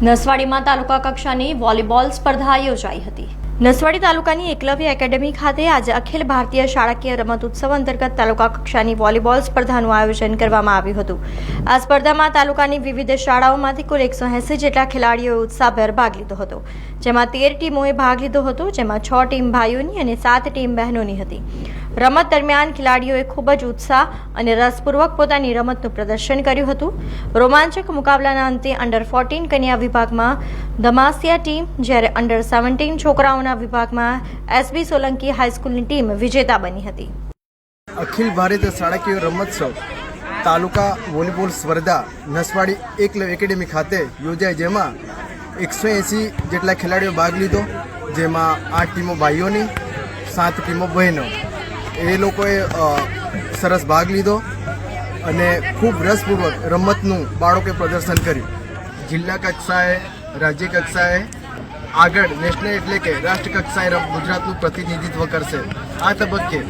નસવાડીમાં તાલુકા કક્ષાની વોલીબોલ સ્પર્ધા યોજાઈ હતી। નસવાડી તાલુકાની એકલવ્ય એકેડેમી ખાતે આજે અખિલ ભારતીય શાળાકીય રમત ઉત્સવ અંતર્ગત તાલુકા કક્ષાની વોલીબોલ સ્પર્ધાનું આયોજન કરવામાં આવ્યું હતું। આ સ્પર્ધામાં તાલુકાની વિવિધ શાળાઓમાંથી કુલ 180 જેટલા ખેલાડીઓએ ઉત્સાહભેર ભાગ લીધો હતો, જેમાં 13 ટીમોએ ભાગ લીધો હતો, જેમાં 6 ટીમ ભાઈઓની અને 7 ટીમ બહેનોની હતી। રમત દરમિયાન ખેલાડીઓએ ખૂબ જ ઉત્સાહ અને રસપૂર્વક પોતાની રમતનું પ્રદર્શન કર્યું હતું। રોમાંચક મુકાબલાના અંતે અંડર 14 કન્યા વિભાગમાં ધમાસિયા ટીમ, જ્યારે અંડર 17 છોકરાઓના વિભાગમાં એસબી સોલંકી હાઈસ્કૂલની ટીમ વિજેતા બની હતી। અખિલ ભારતીય શાળાકીય રમોત્સવ તાલુકા વોલીબોલ સ્પર્ધા નસવાડી એકલવ્ય એકેડેમી ખાતે યોજાઈ, જેમાં 180 જેટલા ખેલાડીઓ ભાગ લીધો, જેમાં 8 ટીમો ભાઈઓની, 7 ટીમો બહેનો। એ લોકોએ સરસ ભાગ લીધો અને ખૂબ રસપૂર્વક રમતનું બાળકોએ પ્રદર્શન કર્યું। જિલ્લા કક્ષાએ, રાજ્ય કક્ષાએ, આગળ નેશનલ એટલે કે રાષ્ટ્ર કક્ષાએ ગુજરાતનું પ્રતિનિધિત્વ કરશે। આ તબક્કે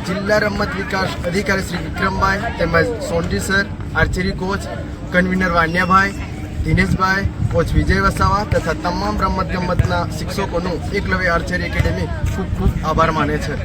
જિલ્લા રમત વિકાસ અધિકારી શ્રી વિક્રમભાઈ તેમજ Sonji sir, archery coach convener Vanyabhai, Dineshbhai, coach Vijay Vasava તથા તમામ રમતગમતના શિક્ષકોનું એકલવ્ય આર્ચરી એકેડેમી ખૂબ ખૂબ આભાર માને છે।